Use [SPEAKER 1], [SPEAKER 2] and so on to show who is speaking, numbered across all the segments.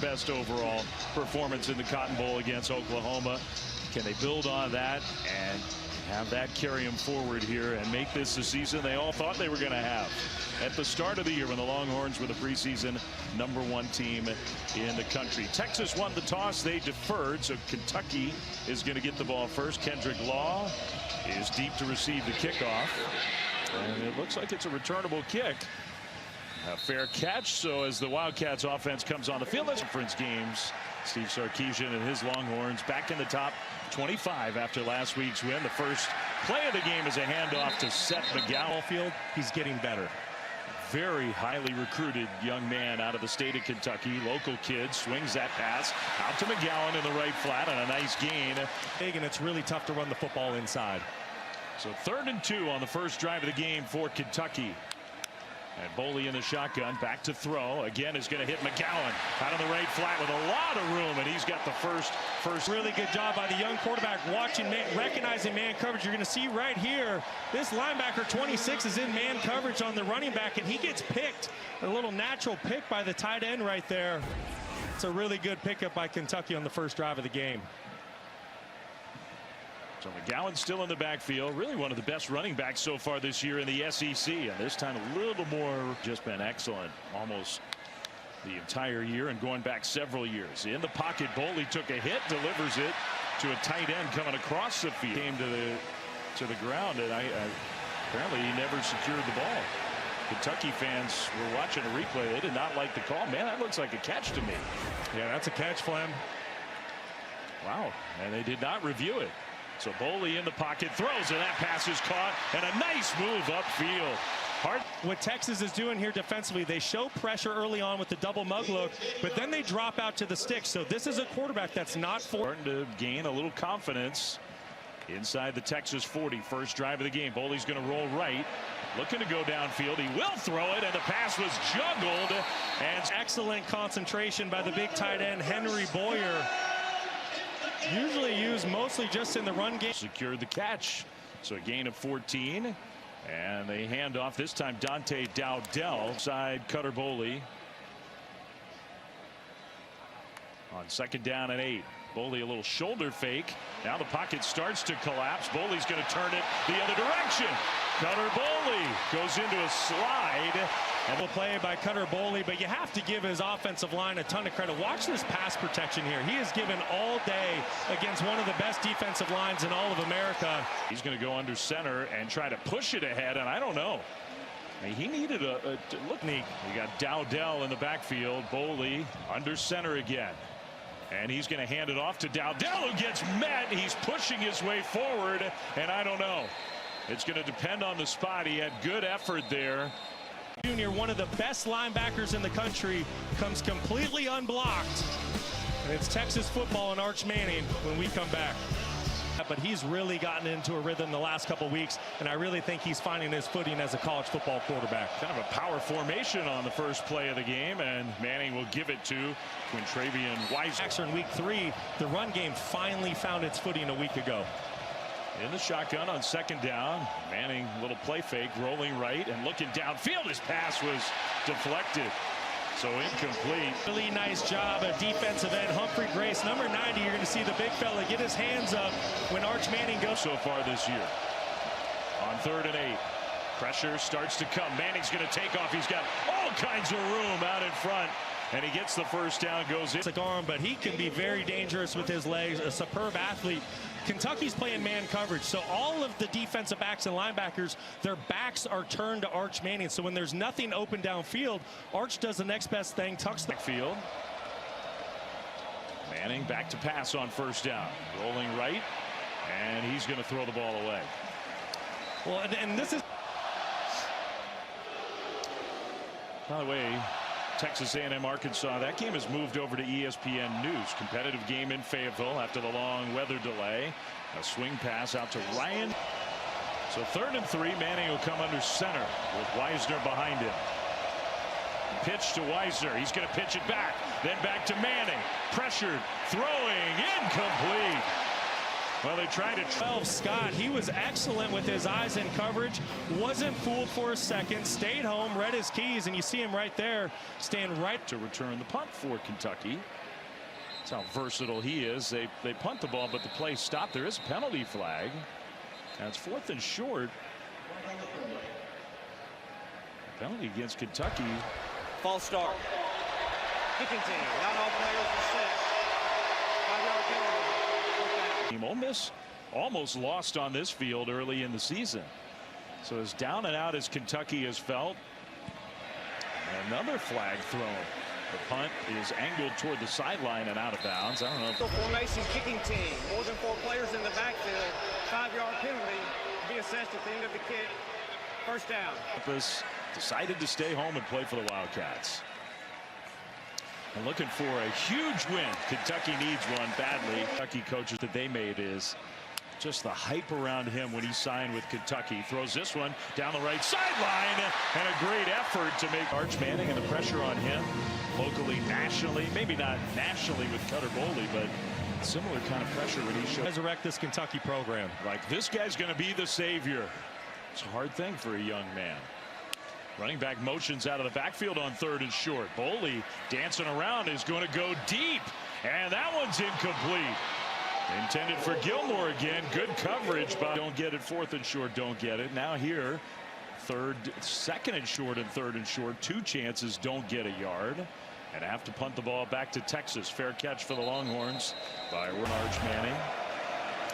[SPEAKER 1] Best overall performance in the Cotton Bowl against Oklahoma. Can they build on that and have that carry them forward here and make this the season they all thought they were going to have at the start of the year when the Longhorns were the preseason #1 team in the country? Texas won the toss. They deferred, so Kentucky is going to get the ball first. Kendrick Law is deep to receive the kickoff, and it looks like it's a returnable kick. A fair catch. So as the Wildcats offense comes on the field, that's conference games. Steve Sarkisian and his Longhorns back in the top 25 after last week's win. The first play of the game is a handoff to Seth McGowan.
[SPEAKER 2] Field, he's getting better.
[SPEAKER 1] Very highly recruited young man out of the state of Kentucky. Local kid swings that pass out to McGowan in the right flat on a nice gain.
[SPEAKER 2] Big, and it's really tough to run the football inside.
[SPEAKER 1] So 3rd and 2 on the first drive of the game for Kentucky. And Boley in the shotgun, back to throw. Again, is going to hit McGowan out on the right flat with a lot of room, and he's got the first.
[SPEAKER 2] Really good job by the young quarterback watching, recognizing man coverage. You're going to see right here, this linebacker 26 is in man coverage on the running back, and he gets picked. A little natural pick by the tight end right there. It's a really good pickup by Kentucky on the first drive of the game.
[SPEAKER 1] So McGowan still in the backfield, really one of the best running backs so far this year in the SEC, and this time a little more. Just been excellent almost the entire year and going back several years. In the pocket, Boley took a hit, delivers it to a tight end coming across the field. Came to the ground, and apparently he never secured the ball. Kentucky fans were watching a replay. They did not like the call. Man, that looks like a catch to me.
[SPEAKER 2] Yeah, that's a catch, Flem.
[SPEAKER 1] Wow, and they did not review it. So Boley in the pocket, throws, and that pass is caught, and a nice move upfield.
[SPEAKER 2] What Texas is doing here defensively, they show pressure early on with the double mug look, but then they drop out to the stick. So this is a quarterback that's not
[SPEAKER 1] starting to gain a little confidence inside the Texas 40. First drive of the game. Boley's going to roll right, looking to go downfield. He will throw it, and the pass was juggled. And
[SPEAKER 2] excellent concentration by the big tight end, Henry Boyer. Usually used mostly just in the run game.
[SPEAKER 1] Secured the catch. So a gain of 14. And they hand off this time Dante Dowdell. Side Cutter Boley. On 2nd down and 8. Boley a little shoulder fake. Now the pocket starts to collapse. Boley's going to turn it the other direction. Cutter Boley goes into a slide.
[SPEAKER 2] And a play by Cutter Boley, but you have to give his offensive line a ton of credit. Watch this pass protection here. He is given all day against one of the best defensive lines in all of America.
[SPEAKER 1] He's going to go under center and try to push it ahead, and I don't know. I mean, he needed a look. We got Dowdell in the backfield. Boley under center again. And he's going to hand it off to Dowdell, who gets met. He's pushing his way forward, and I don't know. It's going to depend on the spot. He had good effort there.
[SPEAKER 2] Junior, one of the best linebackers in the country, comes completely unblocked. And it's Texas football and Arch Manning when we come back. But he's really gotten into a rhythm the last couple weeks, and I really think he's finding his footing as a college football quarterback.
[SPEAKER 1] Kind of a power formation on the first play of the game, and Manning will give it to Quintravian Weiser.
[SPEAKER 2] In week 3, the run game finally found its footing a week ago.
[SPEAKER 1] In the shotgun on 2nd down. Manning, little play fake, rolling right and looking downfield. His pass was deflected, so incomplete.
[SPEAKER 2] Really nice job at defensive end Humphrey Grace, number 90. You're going to see the big fella get his hands up when Arch Manning goes.
[SPEAKER 1] So far this year. On 3rd and 8. Pressure starts to come. Manning's going to take off. He's got all kinds of room out in front. And he gets the first down, goes in.
[SPEAKER 2] It's a arm, but he can be very dangerous with his legs. A superb athlete. Kentucky's playing man coverage, so all of the defensive backs and linebackers, their backs are turned to Arch Manning. So when there's nothing open downfield, Arch does the next best thing, tucks the
[SPEAKER 1] field. Manning back to pass on 1st down, rolling right, and he's going to throw the ball away.
[SPEAKER 2] Well, and this is,
[SPEAKER 1] by the way, Texas A&M Arkansas, that game has moved over to ESPN News. Competitive game in Fayetteville after the long weather delay. A swing pass out to Ryan. So 3rd and 3. Manning will come under center with Weisner behind him. Pitch to Weiser. He's going to pitch it back. Then back to Manning. Pressured. Throwing. Incomplete. Well, they tried it.
[SPEAKER 2] 12, Scott, he was excellent with his eyes in coverage. Wasn't fooled for a second. Stayed home, read his keys, and you see him right there, staying right
[SPEAKER 1] to return the punt for Kentucky. That's how versatile he is. They punt the ball, but the play stopped. There is a penalty flag. And it's 4th and short. Penalty against Kentucky.
[SPEAKER 3] False start. Kicking team. Not all players are set. 5-yard penalty.
[SPEAKER 1] Team Ole Miss almost lost on this field early in the season. So as down and out as Kentucky has felt. Another flag thrown. The punt is angled toward the sideline and out of bounds. I don't know.
[SPEAKER 3] Formation kicking team. More than 4 players in the backfield. 5-yard penalty to be assessed at the end of the kick. First down.
[SPEAKER 1] Decided to stay home and play for the Wildcats. And looking for a huge win. Kentucky needs one badly. Kentucky coaches that they made is just the hype around him when he signed with Kentucky. Throws this one down the right sideline, and a great effort to make Arch Manning, and the pressure on him locally, nationally, maybe not nationally with Cutter Boley, but similar kind of pressure when he showed.
[SPEAKER 2] resurrect this Kentucky program.
[SPEAKER 1] Like, this guy's going to be the savior. It's a hard thing for a young man. Running back motions out of the backfield on 3rd and short. Boley dancing around is going to go deep, and that one's incomplete. Intended for Gilmore again. Good coverage, but don't get it. 4th and short, don't get it. Now here, 2nd and short and 3rd and short. 2 chances, don't get a yard. And have to punt the ball back to Texas. Fair catch for the Longhorns by Arch Manning.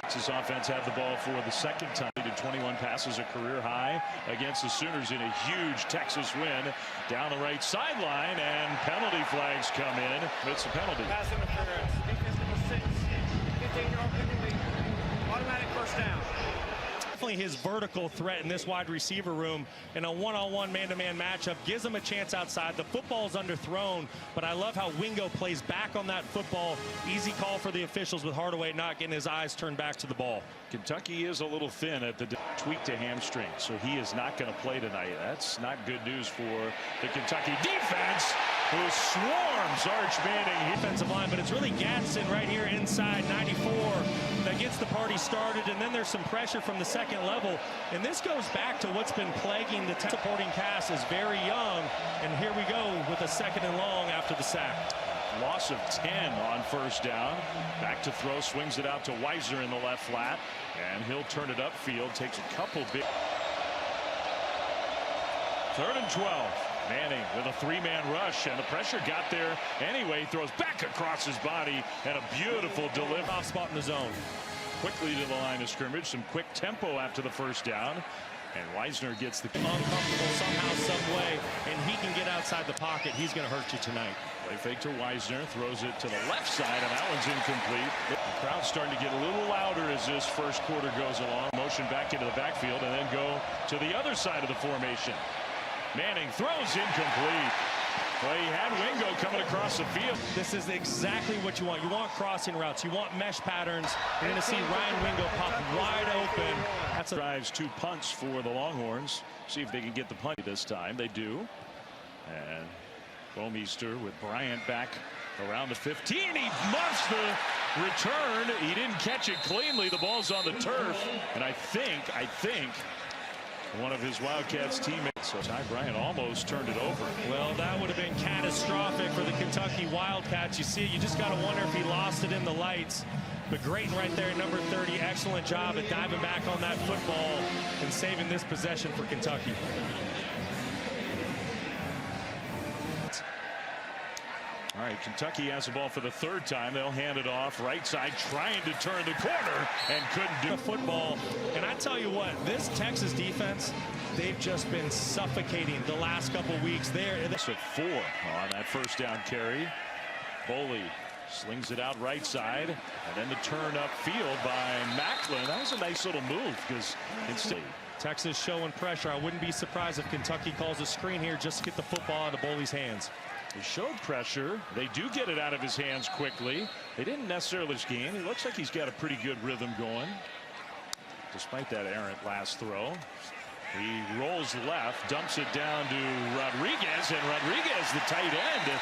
[SPEAKER 1] Texas offense have the ball for the 2nd time. He did 21 passes, a career high against the Sooners in a huge Texas win. Down the right sideline, and penalty flags come in. It's a penalty.
[SPEAKER 3] Pass interference. Defense number 6. 15-yard penalty. Automatic first down.
[SPEAKER 2] Definitely his vertical threat in this wide receiver room in a one-on-one man-to-man matchup gives him a chance outside. The football's underthrown, but I love how Wingo plays back on that football. Easy call for the officials with Hardaway not getting his eyes turned back to the ball.
[SPEAKER 1] Kentucky is a little thin at the tweak to hamstring, so he is not going to play tonight. That's not good news for the Kentucky defense, who swarms Arch Manning.
[SPEAKER 2] Defensive line, but it's really Gadsden right here inside 94 that gets the party started, and then there's some pressure from the 2nd level, and this goes back to what's been plaguing the supporting cast is very young, and here we go with a 2nd and long after the sack.
[SPEAKER 1] Loss of 10 on 1st down. Back to throw, swings it out to Weiser in the left flat, and he'll turn it upfield. Takes a couple big. 3rd and 12. Manning with a 3-man rush, and the pressure got there anyway. Throws back across his body, and a beautiful delivery.
[SPEAKER 2] Off spot in the zone.
[SPEAKER 1] Quickly to the line of scrimmage. Some quick tempo after the 1st down. And Weisner gets the
[SPEAKER 2] uncomfortable somehow, some way, and he can get outside the pocket. He's going to hurt you tonight.
[SPEAKER 1] Play fake to Weisner, throws it to the left side, and that one's incomplete. The crowd's starting to get a little louder as this 1st quarter goes along. Motion back into the backfield, and then go to the other side of the formation. Manning throws incomplete. Well, he had Wingo coming across the field.
[SPEAKER 2] This is exactly what you want. You want crossing routes. You want mesh patterns. You're going to see Ryan Wingo pop wide open. That's a
[SPEAKER 1] drives 2 punts for the Longhorns. See if they can get the punt this time. They do. And Bomeister with Bryant back around the 15. He muffs the return. He didn't catch it cleanly. The ball's on the turf. And I think one of his Wildcats teammates. So Ty Bryant almost turned it over.
[SPEAKER 2] Well, that would have been catastrophic for the Kentucky Wildcats. You see, you just got to wonder if he lost it in the lights. But Grayton right there, number 30, excellent job at diving back on that football and saving this possession for Kentucky.
[SPEAKER 1] All right, Kentucky has the ball for the 3rd time. They'll hand it off right side, trying to turn the corner, and couldn't do
[SPEAKER 2] football. And I tell you what, this Texas defense, they've just been suffocating the last couple weeks.
[SPEAKER 1] So 4 on that 1st down carry. Boley slings it out right side, and then the turn upfield by Macklin. That was a nice little move because it's
[SPEAKER 2] Texas showing pressure. I wouldn't be surprised if Kentucky calls a screen here just to get the football out of Boley's hands.
[SPEAKER 1] They showed pressure. They do get it out of his hands quickly. They didn't necessarily gain. It looks like he's got a pretty good rhythm going, despite that errant last throw. He rolls left, dumps it down to Rodriguez, and Rodriguez, the tight end,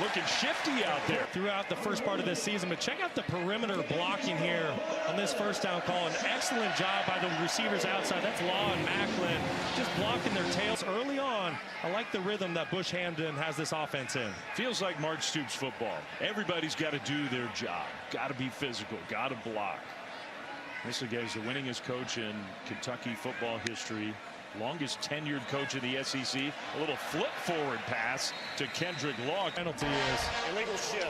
[SPEAKER 1] looking shifty out there
[SPEAKER 2] throughout the first part of this season. But check out the perimeter blocking here on this first down call. An excellent job by the receivers outside. That's Law and Macklin just blocking their tails early on. I like the rhythm that Bush Hamden has this offense in.
[SPEAKER 1] Feels like Mark Stoops football. Everybody's got to do their job. Got to be physical. Got to block. This guy is the winningest coach in Kentucky football history. Longest tenured coach in the SEC. A little flip forward pass to Kendrick Law.
[SPEAKER 2] Penalty is
[SPEAKER 3] illegal shift.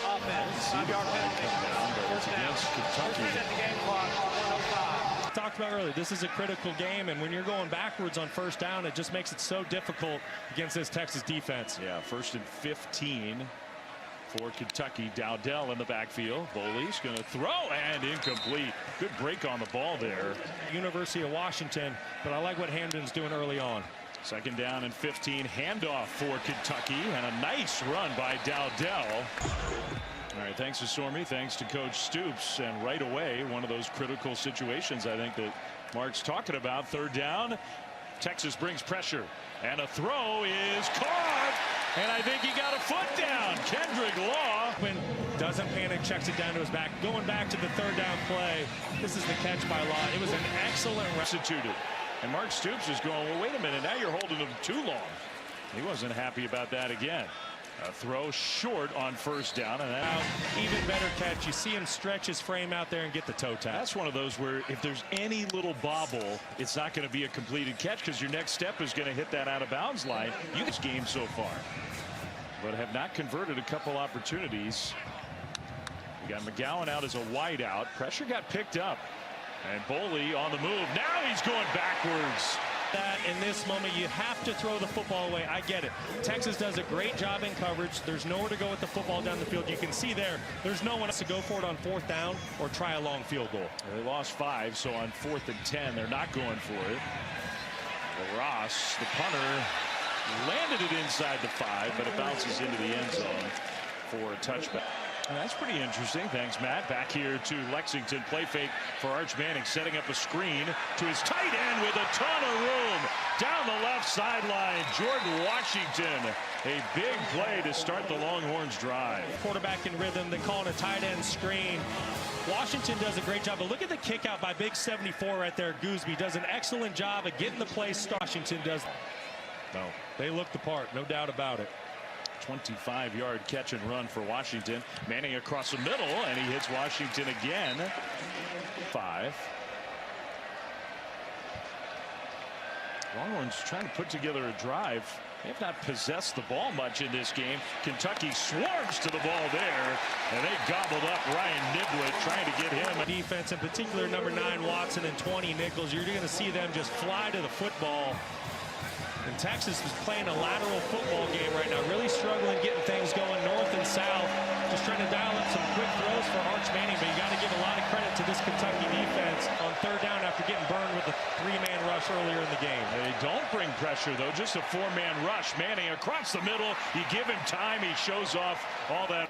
[SPEAKER 3] Offense. 5-yard penalty.
[SPEAKER 1] It's against Kentucky.
[SPEAKER 3] At the game clock. 1:05.
[SPEAKER 2] talked about earlier. This is a critical game, and when you're going backwards on first down, it just makes it so difficult against this Texas defense.
[SPEAKER 1] Yeah, 1st and 15 for Kentucky. Dowdell in the backfield. Boley's going to throw and incomplete. Good break on the ball there.
[SPEAKER 2] University of Washington, but I like what Hamden's doing early on.
[SPEAKER 1] 2nd down and 15. Handoff for Kentucky, and a nice run by Dowdell. All right, thanks to Stormy, thanks to Coach Stoops, and right away, one of those critical situations I think that Mark's talking about. 3rd down. Texas brings pressure, and a throw is caught, and I think he got a foot down. Kendrick Law
[SPEAKER 2] doesn't panic, checks it down to his back. Going back to the 3rd down play. This is the catch by Law. It was an excellent
[SPEAKER 1] substituted. And Mark Stoops is going, well, wait a minute, now you're holding him too long. He wasn't happy about that again. A throw short on 1st down, and now
[SPEAKER 2] even better catch. You see him stretch his frame out there and get the toe tap.
[SPEAKER 1] That's one of those where if there's any little bobble, it's not going to be a completed catch, because your next step is going to hit that out of bounds line. You this game so far, but have not converted a couple opportunities. We got McGowan out as a wideout. Pressure got picked up, and Boley on the move. Now he's going backwards.
[SPEAKER 2] That in this moment, you have to throw the football away. I get it. Texas does a great job in coverage. There's nowhere to go with the football down the field. You can see there's no one else to go for it on 4th down or try a long field goal.
[SPEAKER 1] They lost 5, so on 4th and 10, they're not going for it. Ross, the punter, landed it inside the 5, but it bounces into the end zone for a touchback. That's pretty interesting. Thanks, Matt. Back here to Lexington. Play fake for Arch Manning, setting up a screen to his tight end with a ton of room. Down the left sideline, Jordan Washington. A big play to start the Longhorns drive.
[SPEAKER 2] Quarterback in rhythm. They call it a tight end screen. Washington does a great job, but look at the kick out by Big 74 right there. Gooseby does an excellent job of getting the play. Washington does. No, they look the part, no doubt about it.
[SPEAKER 1] 25-yard catch and run for Washington. Manning across the middle, and he hits Washington again. 5. Longhorns trying to put together a drive. They have not possessed the ball much in this game. Kentucky swarms to the ball there, and they gobbled up Ryan Niblett, trying to get him.
[SPEAKER 2] Defense, in particular, number 9 Watson and 20 Nichols. You're going to see them just fly to the football. And Texas is playing a lateral football game right now, really struggling getting things going north and south, just trying to dial up some quick throws for Arch Manning, but you got to give a lot of credit to this Kentucky defense on 3rd down after getting burned with a 3-man rush earlier in the game.
[SPEAKER 1] They don't bring pressure, though, just a 4-man rush. Manning across the middle, you give him time, he shows off all that.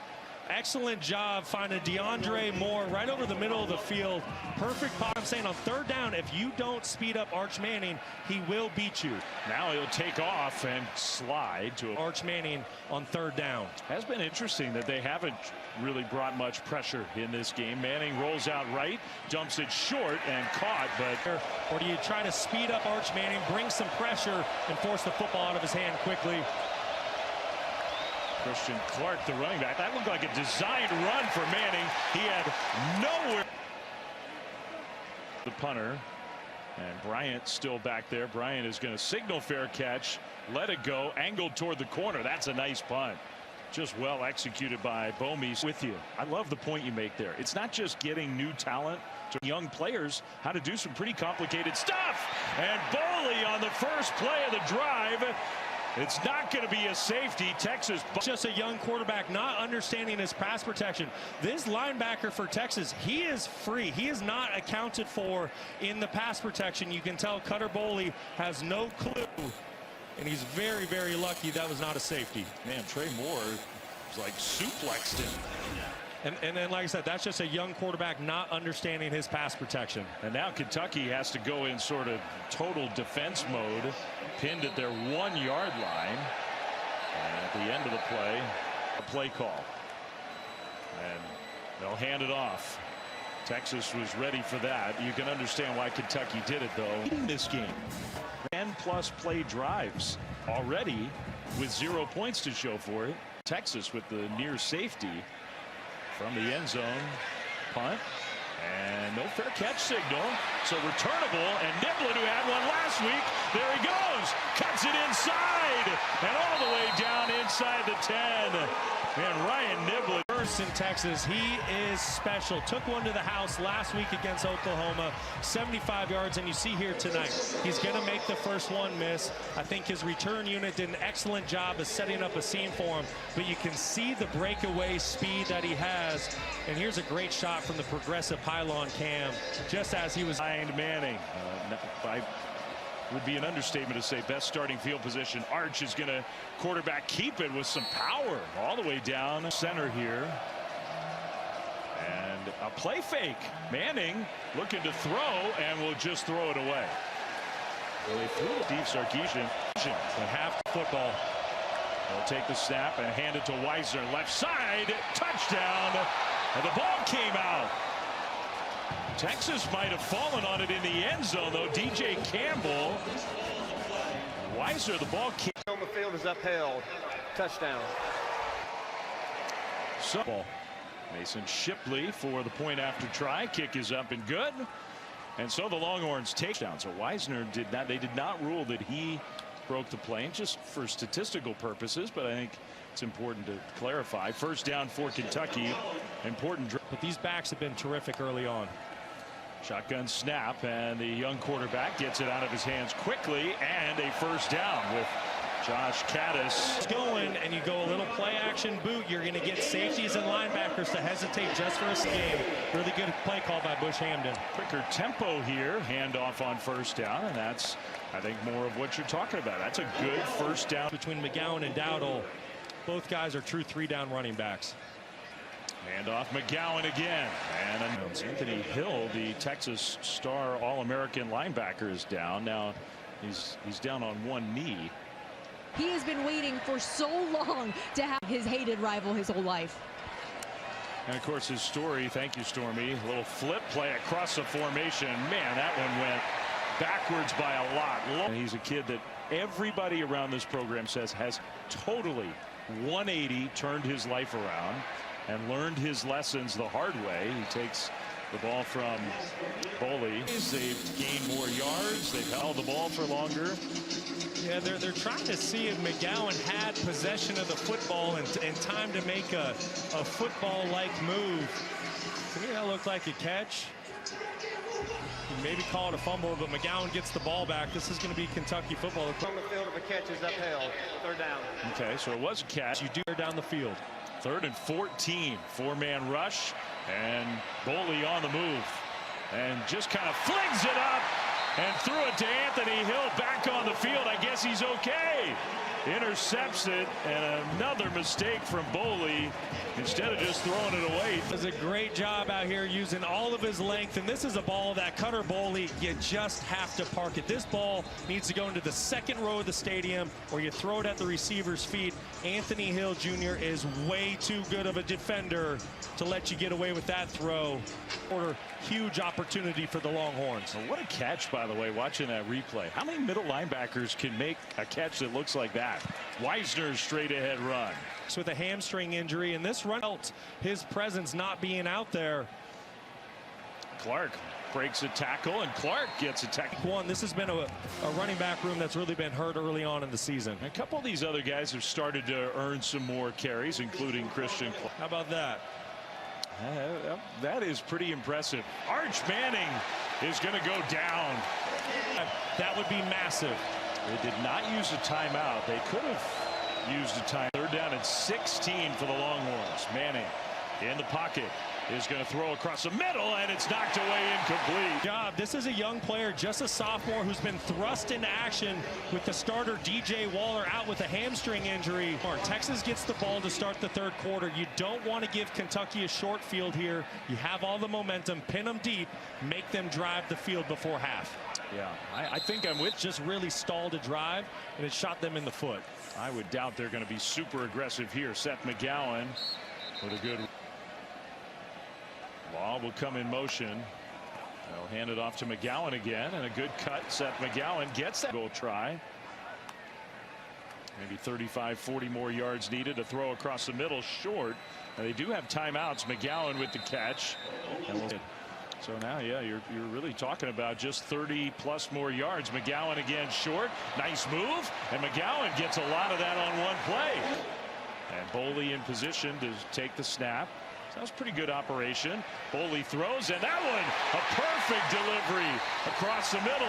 [SPEAKER 2] Excellent job finding DeAndre Moore right over the middle of the field. Perfect pot. I'm saying on 3rd down, if you don't speed up Arch Manning, he will beat you.
[SPEAKER 1] Now he'll take off and slide to
[SPEAKER 2] Arch Manning on 3rd down.
[SPEAKER 1] Has been interesting that they haven't really brought much pressure in this game. Manning rolls out right, dumps it short and caught, but
[SPEAKER 2] or do you try to speed up Arch Manning, bring some pressure, and force the football out of his hand quickly?
[SPEAKER 1] Christian Clark, the running back. That looked like a designed run for Manning. He had nowhere. The punter, and Bryant still back there. Bryant is going to signal fair catch, let it go, angled toward the corner. That's a nice punt. Just well executed by Bomis. With you. I love the point you make there. It's not just getting new talent to young players, how to do some pretty complicated stuff. And Boley on the first play of the drive. It's not going to be a safety. Texas
[SPEAKER 2] just a young quarterback not understanding his pass protection. This linebacker for Texas, he is free. He is not accounted for in the pass protection. You can tell Cutter Boley has no clue, and he's very, very lucky that was not a safety.
[SPEAKER 1] Man, Trey Moore was like suplexed him.
[SPEAKER 2] And then, like I said, that's just a young quarterback not understanding his pass protection.
[SPEAKER 1] And now Kentucky has to go in sort of total defense mode, pinned at their 1-yard line. And at the end of the play, play call. And they'll hand it off. Texas was ready for that. You can understand why Kentucky did it, though. In this game, 10+ play drives already with 0 points to show for it. Texas with the near safety from the end zone. Punt. And no fair catch signal. So returnable. And Niblett, who had one last week, there he goes. Cuts it inside. And all the way down inside the 10. And Ryan Niblett.
[SPEAKER 2] First in Texas, he is special. Took one to the house last week against Oklahoma, 75 yards, and you see here tonight, he's going to make the first one miss. I think his return unit did an excellent job of setting up a seam for him, but you can see the breakaway speed that he has. And here's a great shot from the progressive pylon cam, just as he was
[SPEAKER 1] behind Manning. Would be an understatement to say best starting field position. Arch is going to quarterback keep it with some power all the way down center here. And a play fake. Manning looking to throw and will just throw it away. Well, they threw it deep. Sarkisian.
[SPEAKER 2] half football.
[SPEAKER 1] They'll take the snap and hand it to Wisner. Left side. Touchdown. And the ball came out. Texas might have fallen on it in the end zone, though. DJ Campbell. Wisner, the ball came.
[SPEAKER 3] On the field is upheld. Touchdown.
[SPEAKER 1] So, Mason Shipley for the point after try. Kick is up and good. And so the Longhorns take down. So Wisner they did not rule that he broke the play, just for statistical purposes, but I think it's important to clarify. First down for Kentucky. Important.
[SPEAKER 2] But these backs have been terrific early on.
[SPEAKER 1] Shotgun snap, and the young quarterback gets it out of his hands quickly, and a first down with Josh Caddis.
[SPEAKER 2] Going, and you go a little play action boot, you're going to get safeties and linebackers to hesitate just for a game. Really good play call by Bush Hamden.
[SPEAKER 1] Quicker tempo here, handoff on first down, and that's, I think, more of what you're talking about. That's a good first down.
[SPEAKER 2] Between McGowan and Dowdle, both guys are true 3-down running backs.
[SPEAKER 1] Handoff McGowan again, and Anthony Hill, the Texas star All-American linebacker, is down. Now he's down on one knee.
[SPEAKER 4] He has been waiting for so long to have his hated rival his whole life.
[SPEAKER 1] And of course his story, thank you Stormy, a little flip play across the formation. Man, that one went backwards by a lot. And he's a kid that everybody around this program says has totally 180 turned his life around and learned his lessons the hard way. He takes the ball from Boley. They've gained more yards. They've held the ball for longer.
[SPEAKER 2] Yeah, they're trying to see if McGowan had possession of the football and time to make a football-like move. To me, that looked like a catch. You maybe call it a fumble, but McGowan gets the ball back. This is going to be Kentucky football.
[SPEAKER 3] On the field, if a catch is upheld. Third down.
[SPEAKER 1] Okay, so it was a catch.
[SPEAKER 2] You do down the field.
[SPEAKER 1] 3rd and 14. 4-man rush, and Boley on the move, and just kind of flings it up and threw it to Anthony Hill back on the field. I guess he's okay. Intercepts it, and another mistake from Boley instead of just throwing it away.
[SPEAKER 2] Does a great job out here using all of his length, and this is a ball that Cutter Boley, you just have to park it. This ball needs to go into the second row of the stadium, or you throw it at the receiver's feet. Anthony Hill Jr. is way too good of a defender to let you get away with that throw. Or huge opportunity for the Longhorns.
[SPEAKER 1] Well, what a catch, by the way, watching that replay. How many middle linebackers can make a catch that looks like that? Wisner's straight ahead run.
[SPEAKER 2] With a hamstring injury, and this run felt his presence not being out there.
[SPEAKER 1] Clark breaks a tackle, and Clark gets a tackle.
[SPEAKER 2] This has been a running back room that's really been hurt early on in the season.
[SPEAKER 1] A couple of these other guys have started to earn some more carries, including Christian Clark.
[SPEAKER 2] How about that?
[SPEAKER 1] That is pretty impressive. Arch Manning is going to go down.
[SPEAKER 2] That would be massive.
[SPEAKER 1] They did not use a timeout. They could have used a time. 3rd down and 16 for the Longhorns. Manning in the pocket is going to throw across the middle, and it's knocked away incomplete.
[SPEAKER 2] This is a young player, just a sophomore, who's been thrust into action with the starter DJ Waller out with a hamstring injury. Texas gets the ball to start the 3rd quarter. You don't want to give Kentucky a short field here. You have all the momentum, pin them deep, make them drive the field before half.
[SPEAKER 1] Yeah, I think I'm with.
[SPEAKER 2] Just really stalled a drive, and it shot them in the foot.
[SPEAKER 1] I would doubt they're going to be super aggressive here. Seth McGowan with a good ball will come in motion. They'll hand it off to McGowan again, and a good cut. Seth McGowan gets that goal try. Maybe 35-40 more yards needed. To throw across the middle, short. And they do have timeouts. McGowan with the catch. So now, yeah, you're really talking about just 30+ more yards. McGowan again short. Nice move. And McGowan gets a lot of that on one play. And Boley in position to take the snap. So that was pretty good operation. Boley throws, and that one, a perfect delivery across the middle.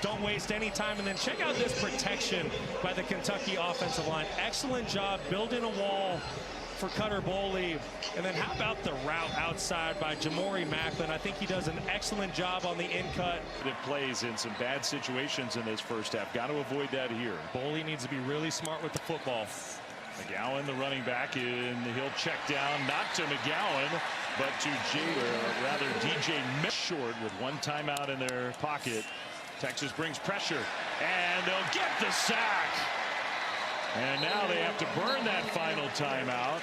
[SPEAKER 2] Don't waste any time. And then check out this protection by the Kentucky offensive line. Excellent job building a wall for Cutter Boley. And then how about the route outside by Jamori Macklin? I think he does an excellent job on the in-cut.
[SPEAKER 1] It plays in some bad situations in this first half. Got to avoid that here.
[SPEAKER 2] Boley needs to be really smart with the football.
[SPEAKER 1] McGowan, the running back, and he'll check down, not to McGowan, but to DJ short with one timeout in their pocket. Texas brings pressure, and they'll get the sack. And now they have to burn that final timeout.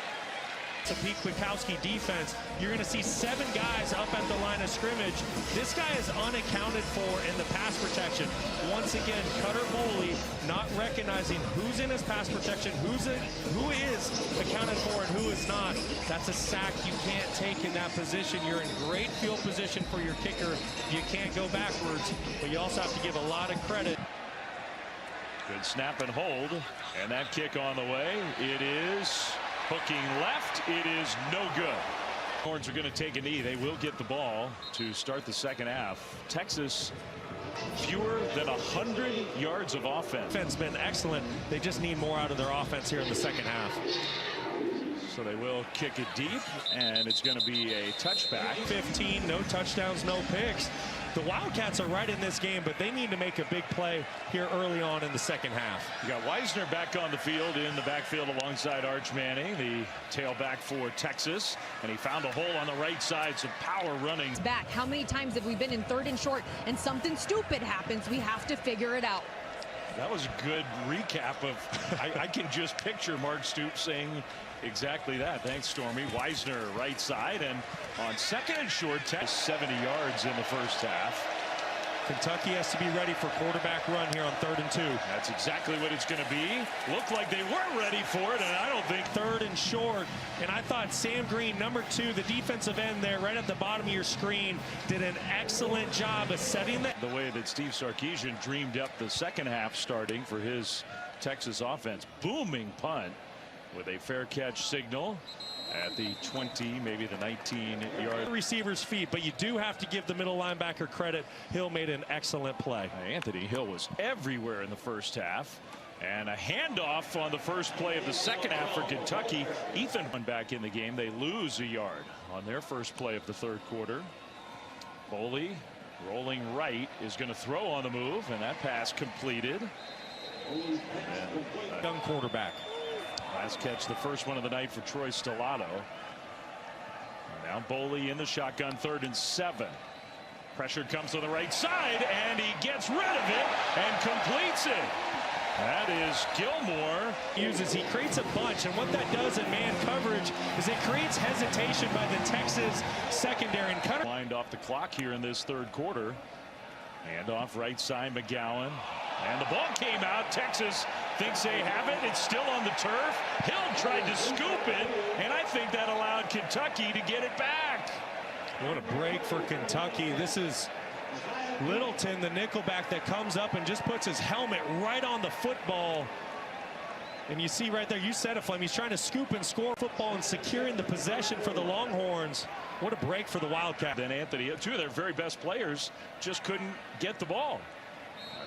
[SPEAKER 2] It's a Pete Kwiatkowski defense. You're going to see 7 guys up at the line of scrimmage. This guy is unaccounted for in the pass protection. Once again, Cutter Boley not recognizing who's in his pass protection, who is accounted for and who is not. That's a sack you can't take in that position. You're in great field position for your kicker. You can't go backwards, but you also have to give a lot of credit.
[SPEAKER 1] Good snap and hold, and that kick on the way. It is hooking left. It is no good. Horns are going to take a knee. They will get the ball to start the second half. Texas, fewer than 100 yards of offense.
[SPEAKER 2] Defense been excellent. They just need more out of their offense here in the second half.
[SPEAKER 1] So they will kick it deep, and it's going to be a touchback.
[SPEAKER 2] 15, no touchdowns, no picks. The Wildcats are right in this game, but they need to make a big play here early on in the second half.
[SPEAKER 1] You got Wisner back on the field in the backfield alongside Arch Manning, the tailback for Texas, and he found a hole on the right side. Some power running
[SPEAKER 4] back. How many times have we been in 3rd and short and something stupid happens? We have to figure it out.
[SPEAKER 1] That was a good recap of I can just picture Mark Stoops saying exactly that. Thanks, Stormy. Wisner right side, and on 2nd and short, 70 yards in the first half.
[SPEAKER 2] Kentucky has to be ready for quarterback run here on 3rd and 2.
[SPEAKER 1] That's exactly what it's going to be. Looked like they were ready for it, and I don't think
[SPEAKER 2] 3rd and short. And I thought Sam Green, number 2, the defensive end there right at the bottom of your screen, did an excellent job of setting that.
[SPEAKER 1] The way that Steve Sarkisian dreamed up the second half starting for his Texas offense. Booming punt with a fair catch signal at the 20, maybe the 19-yard.
[SPEAKER 2] Receiver's feet, but you do have to give the middle linebacker credit. Hill made an excellent play.
[SPEAKER 1] Anthony Hill was everywhere in the first half. And a handoff on the first play of the second half for Kentucky. Ethan went back in the game. They lose a yard on their first play of the 3rd quarter. Boley rolling right is going to throw on the move, and that pass completed.
[SPEAKER 2] Young quarterback.
[SPEAKER 1] Last catch, the first one of the night for Troy Stellato. Now Boley in the shotgun, 3rd and 7. Pressure comes on the right side, and he gets rid of it and completes it. That is Gilmore.
[SPEAKER 2] He creates a bunch, and what that does in man coverage is it creates hesitation by the Texas secondary. And Cutter
[SPEAKER 1] wind off the clock here in this 3rd quarter. Hand off right side, McGowan. And the ball came out. Texas thinks they have it. It's still on the turf. Hill tried to scoop it, and I think that allowed Kentucky to get it back.
[SPEAKER 2] What a break for Kentucky. This is Littleton, the nickelback, that comes up and just puts his helmet right on the football. And you see right there, you said it, Flame, he's trying to scoop and score football and securing the possession for the Longhorns. What a break for the Wildcats.
[SPEAKER 1] Then Anthony, 2 of their very best players just couldn't get the ball.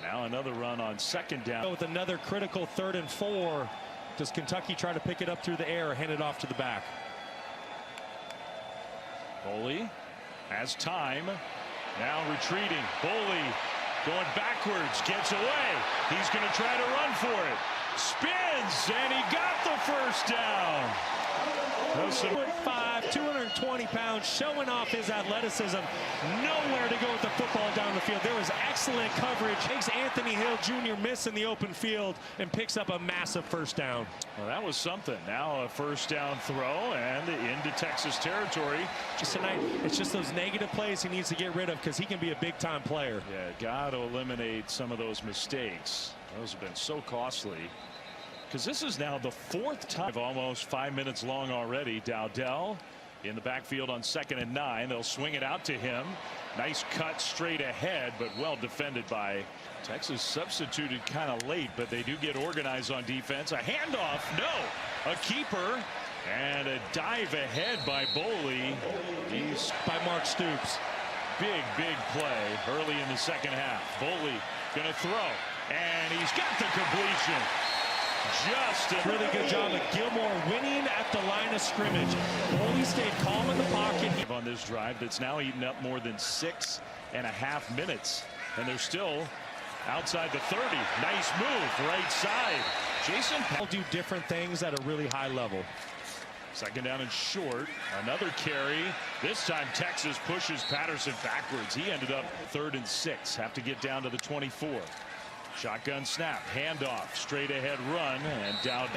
[SPEAKER 1] Now another run on 2nd down.
[SPEAKER 2] With another critical 3rd and 4. Does Kentucky try to pick it up through the air or hand it off to the back?
[SPEAKER 1] Boley has time. Now retreating. Boley going backwards. Gets away. He's going to try to run for it. Spins, and he got the first down.
[SPEAKER 2] 5, 220 220 pounds, showing off his athleticism. Nowhere to go with the football down the field. There was excellent coverage. Makes Anthony Hill Jr. miss in the open field and picks up a massive first down.
[SPEAKER 1] Well, that was something. Now a first down throw and into Texas territory.
[SPEAKER 2] Just tonight, it's just those negative plays he needs to get rid of because he can be a big-time player.
[SPEAKER 1] Yeah, got to eliminate some of those mistakes. Those have been so costly. Because this is now the fourth time, almost 5 minutes long already. Dowdell in the backfield on 2nd and 9. They'll swing it out to him. Nice cut straight ahead, but well defended by Texas. Substituted kind of late, but they do get organized on defense. A handoff, no, a keeper, and a dive ahead by Boley. He's
[SPEAKER 2] by Mark Stoops.
[SPEAKER 1] Big play early in the second half. Boley gonna throw, and he's got the completion. Just a
[SPEAKER 2] really good job of Gilmore winning at the line of scrimmage. Boley stayed calm in the pocket.
[SPEAKER 1] On this drive that's now eaten up more than 6.5 minutes, and they're still outside the 30. Nice move, right side. Jason
[SPEAKER 2] will do different things at a really high level.
[SPEAKER 1] 2nd down and short. Another carry. This time Texas pushes Patterson backwards. He ended up 3rd and 6. Have to get down to the 24. Shotgun snap, handoff, straight ahead run, and down.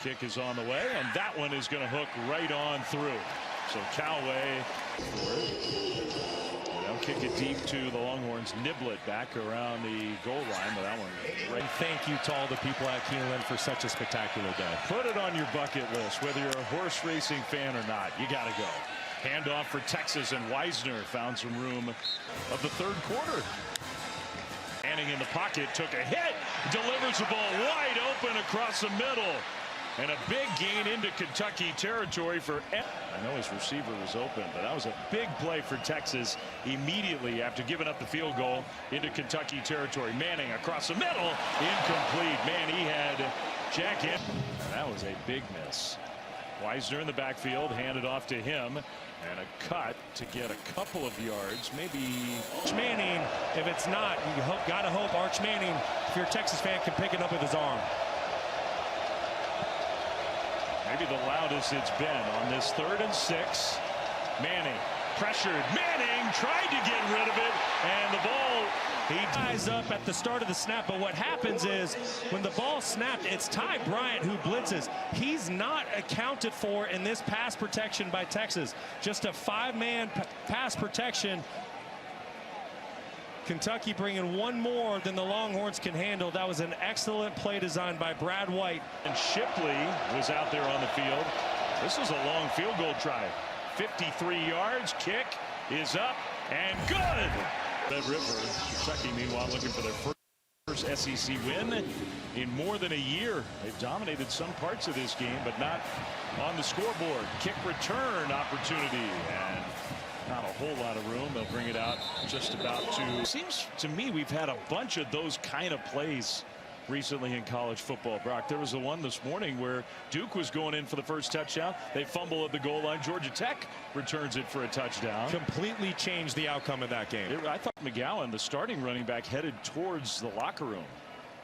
[SPEAKER 1] Kick is on the way, and that one is going to hook right on through. So Callaway for it. They'll kick it deep to the Longhorns. Niblet back around the goal line, but that one right.
[SPEAKER 2] Thank you to all the people at Keeneland for such a spectacular day.
[SPEAKER 1] Put it on your bucket list, whether you're a horse racing fan or not. You got to go. Handoff for Texas, and Wisner found some room of the 3rd quarter. Manning in the pocket, took a hit, delivers the ball wide open across the middle, and a big gain into Kentucky territory for. I know his receiver was open, but that was a big play for Texas immediately after giving up the field goal into Kentucky territory. Manning across the middle, incomplete. Man, he had Jack in. That was a big miss. Wisner in the backfield, handed off to him, and a cut to get a couple of yards, maybe.
[SPEAKER 2] Arch Manning, if it's not, you gotta hope Arch Manning, if you're a Texas fan, can pick it up with his arm.
[SPEAKER 1] Maybe the loudest it's been on this 3rd and 6. Manning pressured. Manning tried to get rid of it, and the ball.
[SPEAKER 2] He ties up at the start of the snap, but what happens is when the ball snapped, it's Ty Bryant who blitzes. He's not accounted for in this pass protection by Texas. Just a 5-man pass protection. Kentucky bringing one more than the Longhorns can handle. That was an excellent play design by Brad White.
[SPEAKER 1] And Shipley was out there on the field. This is a long field goal try. 53 yards. Kick is up and good. Red River. Kentucky, meanwhile, looking for their first SEC win in more than a year. They've dominated some parts of this game, but not on the scoreboard. Kick return opportunity, and not a whole lot of room. They'll bring it out just about to. Seems to me we've had a bunch of those kind of plays recently in college football. Brock, there was the one this morning where Duke was going in for the first touchdown. They fumble at the goal line. Georgia Tech returns it for a touchdown.
[SPEAKER 2] Completely changed the outcome of that game.
[SPEAKER 1] I thought McGowan, the starting running back, headed towards the locker room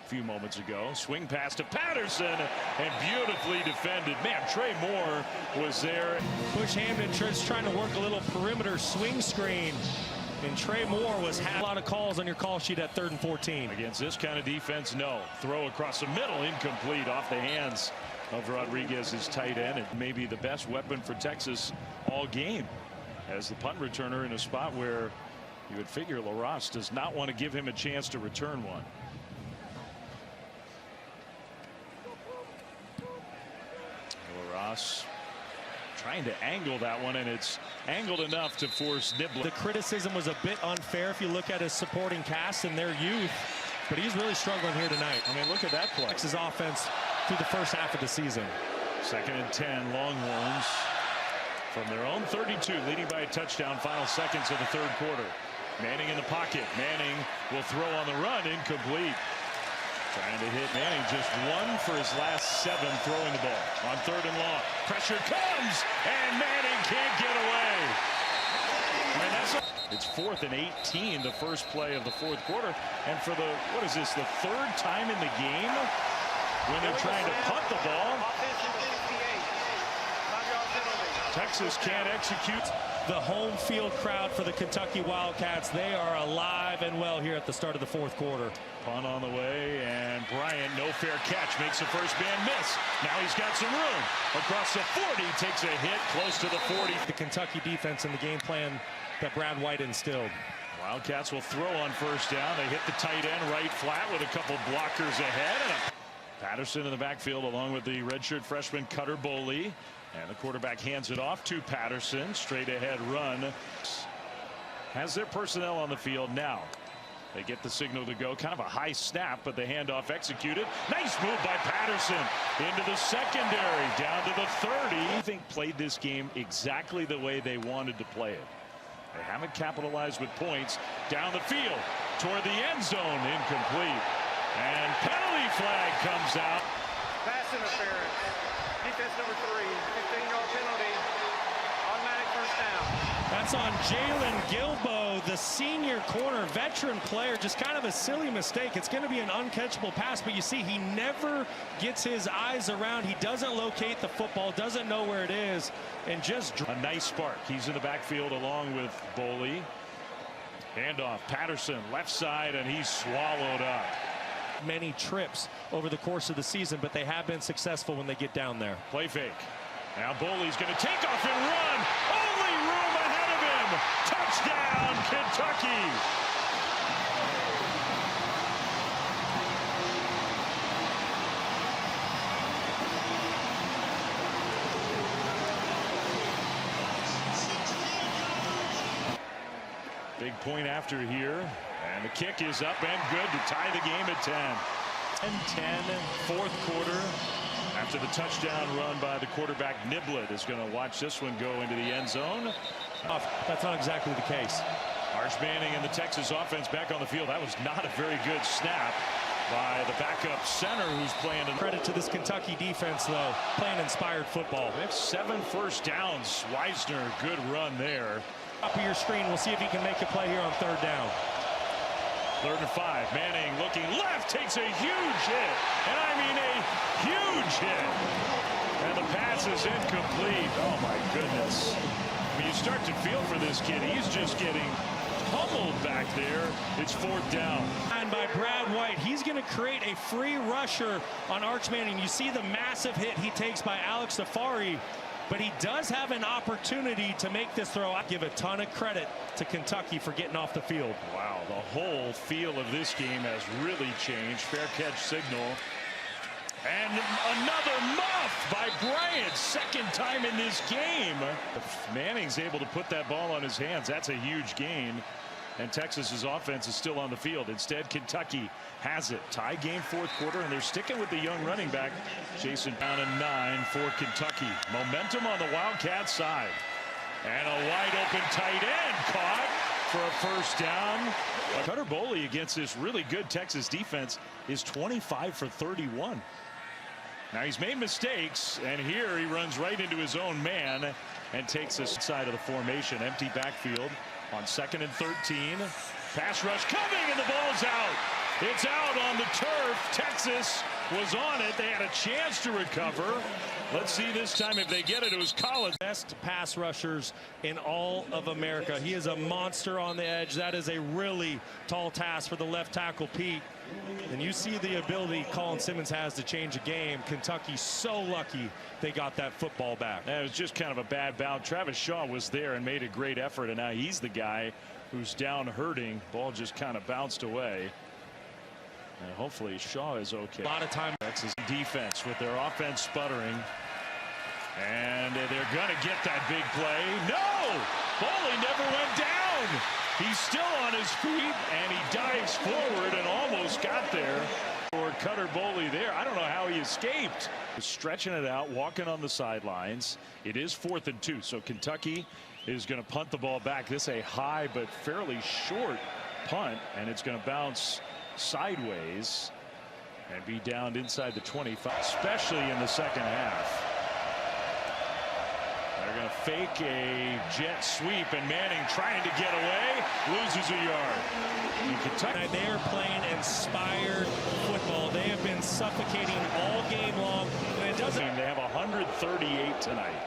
[SPEAKER 1] a few moments ago. Swing pass to Patterson, and beautifully defended. Man, Trey Moore was there.
[SPEAKER 2] Bush Hamden trying to work a little perimeter swing screen. And Trey Moore was a lot of calls on your call sheet at 3rd and 14.
[SPEAKER 1] Against this kind of defense, no. Throw across the middle, incomplete, off the hands of Rodriguez's tight end. And maybe the best weapon for Texas all game as the punt returner in a spot where you would figure LaRosse does not want to give him a chance to return one. LaRosse trying to angle that one, and it's angled enough to force Niblet.
[SPEAKER 2] The criticism was a bit unfair if you look at his supporting cast and their youth, but he's really struggling here tonight.
[SPEAKER 1] I mean, look at that play.
[SPEAKER 2] Texas offense through the first half of the season.
[SPEAKER 1] 2nd and 10, Longhorns from their own 32, leading by a touchdown. Final seconds of the 3rd quarter. Manning in the pocket. Manning will throw on the run, incomplete. Trying to hit Manning, just 1 for his last 7 throwing the ball on 3rd and long. Pressure comes, and Manning can't get away. I mean, it's 4th and 18, the first play of the 4th quarter. And for the, what is this, the 3rd time in the game when they're trying to punt the ball. Texas can't execute.
[SPEAKER 2] The home field crowd for the Kentucky Wildcats, they are alive and well here at the start of the fourth quarter.
[SPEAKER 1] Punt on the way, and Bryant, no fair catch, makes the first man miss. Now he's got some room. Across the 40, takes a hit close to the 40.
[SPEAKER 2] The Kentucky defense and the game plan that Brad White instilled.
[SPEAKER 1] Wildcats will throw on first down. They hit the tight end right flat with a couple blockers ahead. And Patterson in the backfield along with the redshirt freshman Cutter Boley. And the quarterback hands it off to Patterson. Straight ahead run. Has their personnel on the field now. They get the signal to go. Kind of a high snap, but the handoff executed. Nice move by Patterson into the secondary, down to the 30. I think played this game exactly the way they wanted to play it. They haven't capitalized with points. Down the field toward the end zone, incomplete. And penalty flag comes out.
[SPEAKER 3] Pass interference. Defense number 3. 15-yard penalty. Automatic first down.
[SPEAKER 2] That's on Jalen Gilbo, the senior corner, veteran player. Just kind of a silly mistake. It's going to be an uncatchable pass, but you see he never gets his eyes around. He doesn't locate the football, doesn't know where it is, and just
[SPEAKER 1] a nice spark. He's in the backfield along with Boley. Handoff, Patterson left side, and he's swallowed up.
[SPEAKER 2] Many trips over the course of the season, but they have been successful when they get down there.
[SPEAKER 1] Play fake. Now Boley's going to take off and run. Only room ahead of him. Touchdown, Kentucky. Big point after here. And the kick is up and good to tie the game at 10. 10-10, fourth quarter. After the touchdown run by the quarterback, Niblett is going to watch this one go into the end zone.
[SPEAKER 2] That's not exactly the case.
[SPEAKER 1] Arch Manning and the Texas offense back on the field. That was not a very good snap by the backup center who's playing.
[SPEAKER 2] Credit to this Kentucky defense, though, playing inspired football.
[SPEAKER 1] They have 7 first downs. Weisner, good run there.
[SPEAKER 2] Top of your screen, we'll see if he can make a play here on third down.
[SPEAKER 1] 3rd and 5. Manning looking left, takes a huge hit. And I mean a huge hit. And the pass is incomplete. Oh, my goodness. When you start to feel for this kid, he's just getting pummeled back there. It's 4th down.
[SPEAKER 2] And by Brad White, he's going to create a free rusher on Arch Manning. You see the massive hit he takes by Alex Safari. But he does have an opportunity to make this throw. I give a ton of credit to Kentucky for getting off the field.
[SPEAKER 1] Wow, the whole feel of this game has really changed. Fair catch signal. And another muff by Bryant. 2nd time in this game. If Manning's able to put that ball on his hands, that's a huge gain. And Texas's offense is still on the field. Instead, Kentucky has it. Tie game 4th quarter, and they're sticking with the young running back. Jason down in 9 for Kentucky. Momentum on the Wildcat side. And a wide open tight end caught for a first down. Cutter Boley against this really good Texas defense is 25 for 31. Now he's made mistakes, and here he runs right into his own man and takes this side of the formation. Empty backfield. On 2nd and 13, pass rush coming, and the ball's out. It's out on the turf. Texas was on it. They had a chance to recover. Let's see this time if they get it. It was Collins.
[SPEAKER 2] Best pass rushers in all of America. He is a monster on the edge. That is a really tall task for the left tackle, Pete. And you see the ability Colin Simmons has to change a game. Kentucky's so lucky they got that football back.
[SPEAKER 1] It was just kind of a bad bounce. Travis Shaw was there and made a great effort, and now he's the guy who's down hurting. Ball just kind of bounced away. And hopefully Shaw is okay.
[SPEAKER 2] A lot of time.
[SPEAKER 1] Texas defense with their offense sputtering. And they're going to get that big play. No! Boley never went down. He's still on his feet, and he dives forward and almost got there. For Cutter Boley there. I don't know how he escaped. Stretching it out, walking on the sidelines. It is 4th and 2, so Kentucky is going to punt the ball back. This is a high but fairly short punt, and it's going to bounce sideways and be down inside the 25, especially in the 2nd half. They're going to fake a jet sweep, and Manning trying to get away, loses a yard. In Kentucky,
[SPEAKER 2] they are playing inspired football. They have been suffocating all game long, and it doesn't.
[SPEAKER 1] They have 138 tonight.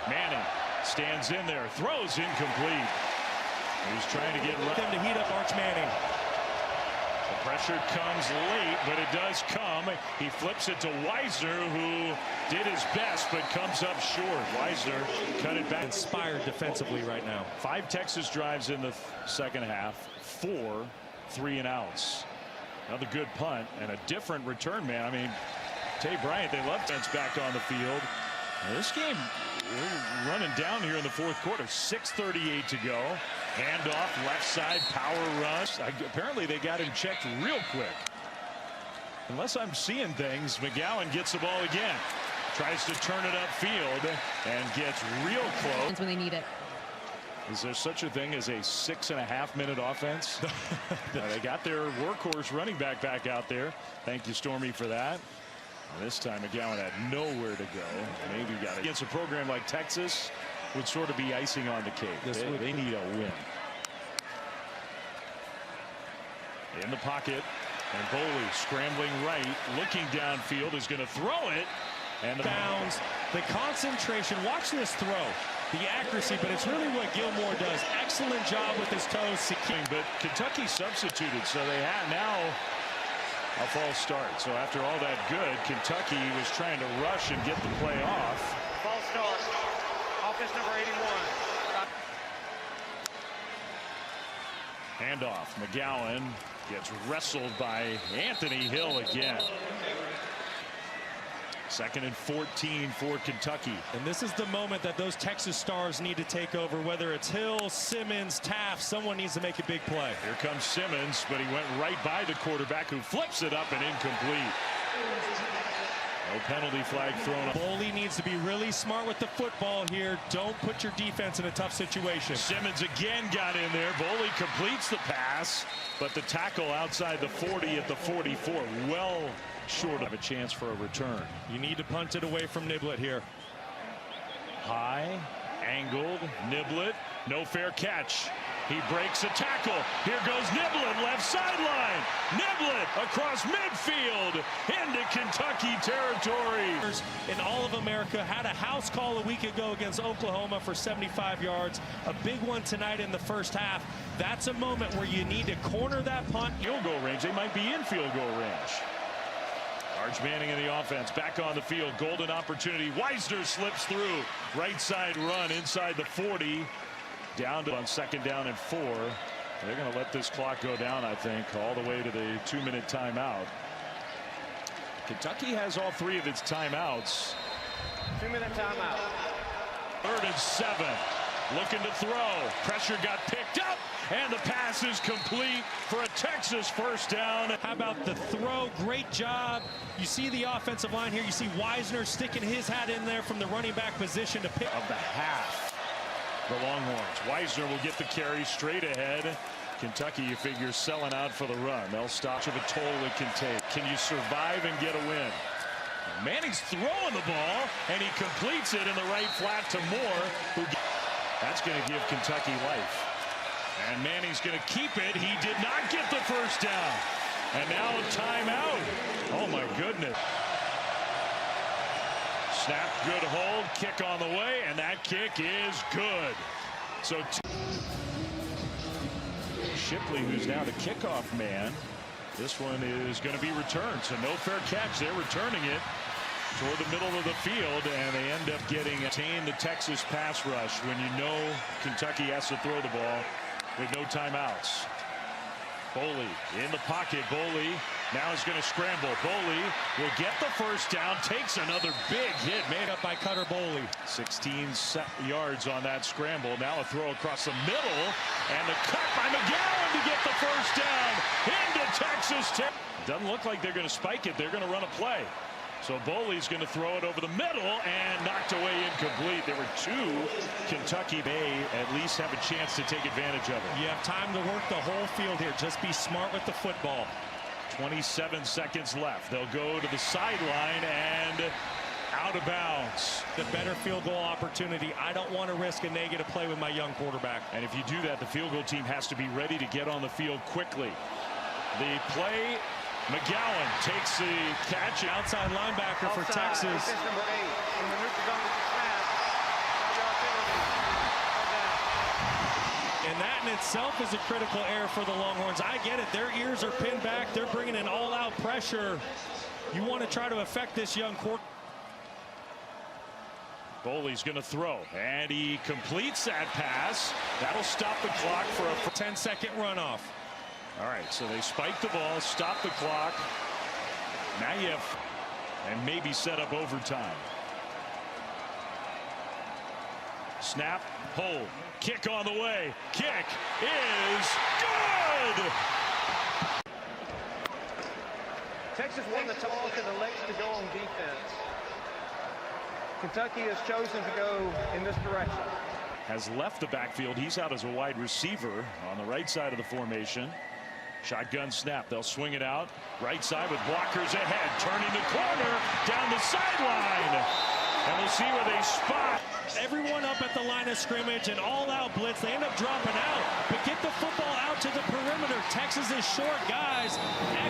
[SPEAKER 1] Manning Stands in there, throws incomplete. He's trying to get
[SPEAKER 2] them to heat up Arch Manning.
[SPEAKER 1] The pressure comes late, but it does come. He flips it to Wisner, who did his best, but comes up short. Wisner cut it back.
[SPEAKER 2] Inspired defensively right now.
[SPEAKER 1] 5 Texas drives in the second half, 4 3-and-outs. Another good punt and a different return man. I mean, Tay Bryant, they love Vince back on the field. Now this game running down here in the fourth quarter. 6:38 to go. Handoff, left side, power rush. Apparently they got him checked real quick. Unless I'm seeing things, McGowan gets the ball again. Tries to turn it upfield and gets real close.
[SPEAKER 4] When they need it.
[SPEAKER 1] Is there such a thing as a 6.5-minute offense? They got their workhorse running back out there. Thank you, Stormy, for that. And this time McGowan had nowhere to go. Maybe got it against a program like Texas would sort of be icing on the cake. They need a win. In the pocket, and Boley scrambling right, looking downfield, is going to throw it. And
[SPEAKER 2] Bounds, the concentration. Watch this throw. The accuracy, but it's really what Gilmore does. Excellent job with his toes.
[SPEAKER 1] But Kentucky substituted, so they have now a false start. So after all that good, Kentucky was trying to rush and get the play off.
[SPEAKER 3] False start. Offense number 81.
[SPEAKER 1] Handoff. McGowan gets wrestled by Anthony Hill again. 2nd and 14 for Kentucky.
[SPEAKER 2] And this is the moment that those Texas stars need to take over, whether it's Hill, Simmons, Taft. Someone needs to make a big play.
[SPEAKER 1] Here comes Simmons, but he went right by the quarterback, who flips it up and incomplete. No penalty flag thrown.
[SPEAKER 2] Boley needs to be really smart with the football here. Don't put your defense in a tough situation.
[SPEAKER 1] Simmons again got in there. Boley completes the pass, but the tackle outside the 40 at the 44. Well short of a chance for a return.
[SPEAKER 2] You need to punt it away from Niblett here.
[SPEAKER 1] High, angled, Niblett, no fair catch. He breaks a tackle. Here goes Niblett, left sideline. Niblett across midfield into Kentucky territory.
[SPEAKER 2] In all of America had a house call a week ago against Oklahoma for 75 yards. A big one tonight in the first half. That's a moment where you need to corner that punt.
[SPEAKER 1] Field goal range. They might be in field goal range. Arch Manning in the offense, back on the field. Golden opportunity. Wisner slips through. Right side run inside the 40. Down to on 2nd down and 4. They're going to let this clock go down, I think, all the way to the 2-minute timeout. Kentucky has all 3 of its timeouts.
[SPEAKER 3] 2-minute timeout.
[SPEAKER 1] 3rd and 7. Looking to throw. Pressure got picked up, and the pass is complete for a Texas first down.
[SPEAKER 2] How about the throw? Great job. You see the offensive line here. You see Wisner sticking his hat in there from the running back position to pick
[SPEAKER 1] of the half. The Longhorns. Wisner will get the carry straight ahead. Kentucky, you figure, selling out for the run. They'll stop of a toll it can take. Can you survive and get a win? Manning's throwing the ball, and he completes it in the right flat to Moore. That's going to give Kentucky life. And Manning's going to keep it. He did not get the first down. And now a timeout. Oh, my goodness. Snap, good hold, kick on the way, and that kick is good. So Shipley, who's now the kickoff man, this one is going to be returned. So no fair catch. They're returning it toward the middle of the field, and they end up getting the Texas pass rush when you know Kentucky has to throw the ball with no timeouts. Boley in the pocket. Boley now is going to scramble. Boley will get the first down, takes another big hit made up by Cutter Boley. 16 yards on that scramble. Now a throw across the middle, and the cut by McGowan to get the first down into Texas. Doesn't look like they're going to spike it. They're going to run a play. So Boley's going to throw it over the middle and knocked away incomplete. There were 2. Kentucky may at least have a chance to take advantage of it.
[SPEAKER 2] You have time to work the whole field here. Just be smart with the football.
[SPEAKER 1] 27 seconds left. They'll go to the sideline and out of bounds.
[SPEAKER 2] The better field goal opportunity. I don't want to risk a negative play with my young quarterback.
[SPEAKER 1] And if you do that, the field goal team has to be ready to get on the field quickly. The play. McGowan takes the catch.
[SPEAKER 2] Outside linebacker for Texas.
[SPEAKER 3] Number 8 in the neutral zone with the snap.
[SPEAKER 2] in itself is a critical error for the Longhorns. I get it. Their ears are pinned back. They're bringing in all-out pressure. You want to try to affect this young quarterback.
[SPEAKER 1] Boley's going to throw, and he completes that pass. That'll stop the clock for a
[SPEAKER 2] 10-second runoff.
[SPEAKER 1] All right, so they spike the ball, stop the clock. Now you have, and maybe set up overtime. Snap, hold, kick on the way. Kick is good!
[SPEAKER 3] Texas won the toss and elects to go on defense. Kentucky has chosen to go in this direction.
[SPEAKER 1] Has left the backfield. He's out as a wide receiver on the right side of the formation. Shotgun snap. They'll swing it out. Right side with blockers ahead. Turning the corner down the sideline. And we'll see where they spot.
[SPEAKER 2] Everyone up at the line of scrimmage, and all-out blitz. They end up dropping out, but get the football out to the perimeter. Texas is short, guys.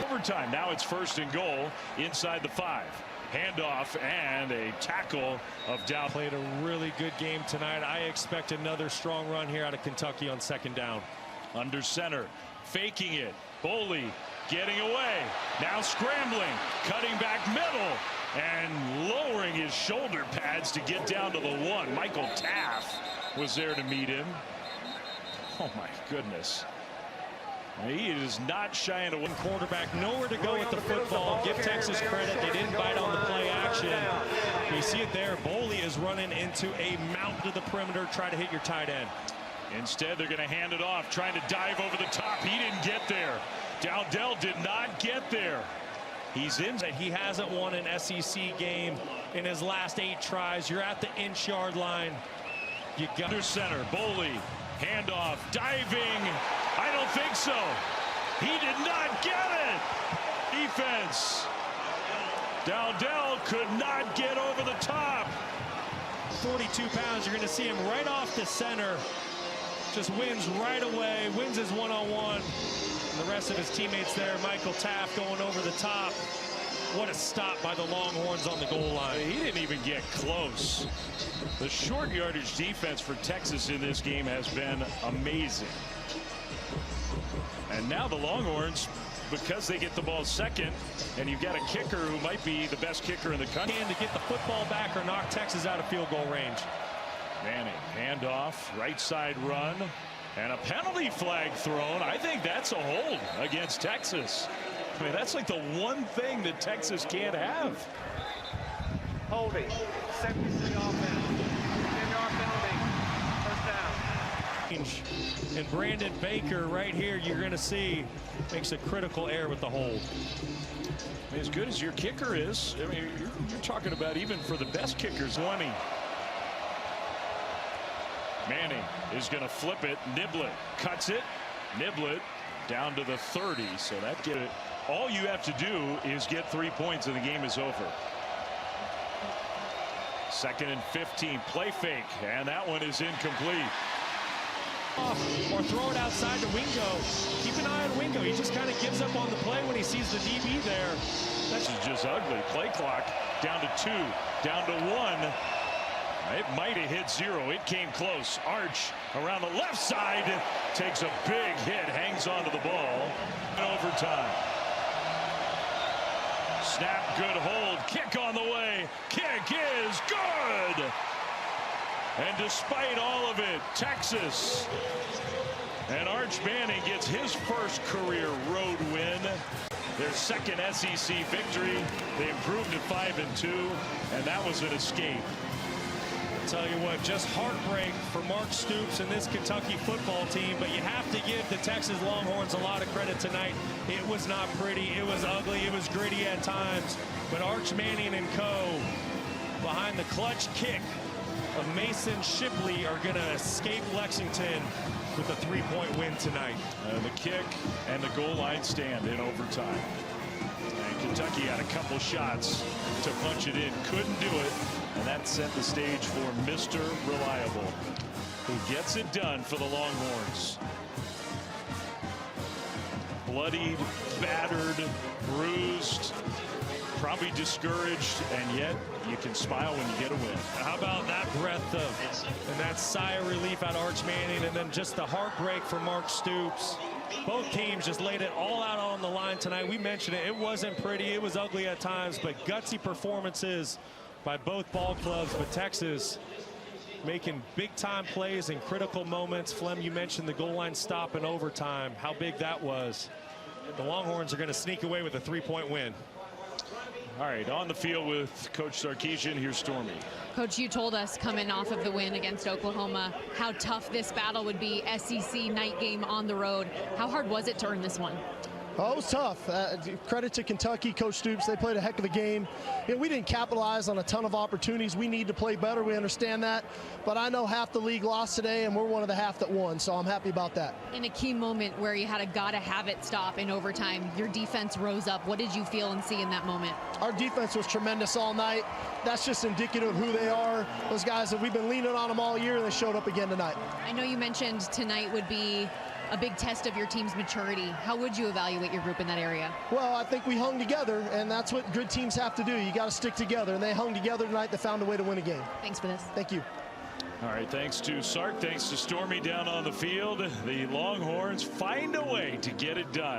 [SPEAKER 1] Overtime. Now it's 1st and goal inside the 5. Handoff and a tackle of Dow.
[SPEAKER 2] Played a really good game tonight. I expect another strong run here out of Kentucky on 2nd down.
[SPEAKER 1] Under center, faking it. Boley getting away. Now scrambling, cutting back middle, and lowering his shoulder pads to get down to the 1. Michael Taft was there to meet him. Oh my goodness. He is not shying away.
[SPEAKER 2] Quarterback nowhere to go with the football. Give Texas credit. They didn't bite on the play action. You see it there. Boley is running into a mountain to the perimeter. Try to hit your tight end.
[SPEAKER 1] Instead, they're going to hand it off, trying to dive over the top. He didn't get there. Dowdell did not get there. He's in.
[SPEAKER 2] He hasn't won an SEC game in his last 8 tries. You're at the inch-yard line. You got
[SPEAKER 1] under center. Boley, handoff, diving. I don't think so. He did not get it. Defense. Dowdell could not get over the top.
[SPEAKER 2] 42 pounds. You're going to see him right off the center. Just wins right away. Wins his one-on-one. The rest of his teammates there. Michael Taft going over the top. What a stop by the Longhorns on the goal line.
[SPEAKER 1] He didn't even get close. The short yardage defense for Texas in this game has been amazing. And now the Longhorns, because they get the ball second, and you've got a kicker who might be the best kicker in the country.
[SPEAKER 2] And to get the football back or knock Texas out of field goal range.
[SPEAKER 1] Manning, handoff, right side run, and a penalty flag thrown. I think that's a hold against Texas. I mean, that's like the one thing that Texas can't have.
[SPEAKER 3] Holding. 73 offense. 10-yard penalty. 1st down.
[SPEAKER 2] And Brandon Baker right here, you're going to see, makes a critical error with the hold.
[SPEAKER 1] I mean, as good as your kicker is, I mean, you're talking about even for the best kickers. 20. Manning is going to flip it. Niblett cuts it. Niblett down to the 30. So that get it. All you have to do is get 3 points and the game is over. 2nd and 15. Play fake. And that one is incomplete.
[SPEAKER 2] Or throw it outside to Wingo. Keep an eye on Wingo. He just kind of gives up on the play when he sees the DB there.
[SPEAKER 1] This is just ugly. Play clock down to 2. Down to 1. It might have hit 0. It came close. Arch around the left side takes a big hit, hangs onto the ball. In overtime. Snap, good hold. Kick on the way. Kick is good. And despite all of it, Texas and Arch Manning gets his first career road win. Their 2nd SEC victory. They improved to 5-2, and that was an escape.
[SPEAKER 2] Tell you what, just heartbreak for Mark Stoops and this Kentucky football team, but you have to give the Texas Longhorns a lot of credit tonight. It was not pretty, it was ugly, it was gritty at times, but Arch Manning and co. behind the clutch kick of Mason Shipley are going to escape Lexington with a 3-point win tonight.
[SPEAKER 1] The kick and the goal line stand in overtime. And Kentucky had a couple shots to punch it in, couldn't do it. And that set the stage for Mr. Reliable, who gets it done for the Longhorns. Bloodied, battered, bruised. probably discouraged, and yet you can smile when you get a win.
[SPEAKER 2] How about that breath of and that sigh of relief at Arch Manning, and then just the heartbreak for Mark Stoops. Both teams just laid it all out on the line tonight. We mentioned it. It wasn't pretty. It was ugly at times, but gutsy performances by both ball clubs. But Texas making big-time plays in critical moments. Flem, you mentioned the goal line stop in overtime, how big that was. The Longhorns are going to sneak away with a 3-point win.
[SPEAKER 1] All right, on the field with Coach Sarkisian, here's Stormy.
[SPEAKER 4] Coach, you told us coming off of the win against Oklahoma how tough this battle would be. SEC night game on the road. How hard was it to earn this one?
[SPEAKER 5] Oh, it was tough. Credit to Kentucky, Coach Stoops. They played a heck of a game. We didn't capitalize on a ton of opportunities. We need to play better. We understand that. But I know half the league lost today, and we're one of the half that won, so I'm happy about that.
[SPEAKER 4] In a key moment where you had a gotta-have-it stop in overtime, your defense rose up. What did you feel and see in that moment?
[SPEAKER 5] Our defense was tremendous all night. That's just indicative of who they are. Those guys that we've been leaning on them all year, and they showed up again tonight.
[SPEAKER 4] I know you mentioned tonight would be a big test of your team's maturity. How would you evaluate your group in that area?
[SPEAKER 5] Well, I think we hung together, and that's what good teams have to do. You got to stick together, and they hung together tonight. They found a way to win a game.
[SPEAKER 4] Thanks for this.
[SPEAKER 5] Thank you.
[SPEAKER 1] All right, thanks to Sark, thanks to Stormy down on the field. The Longhorns find a way to get it done.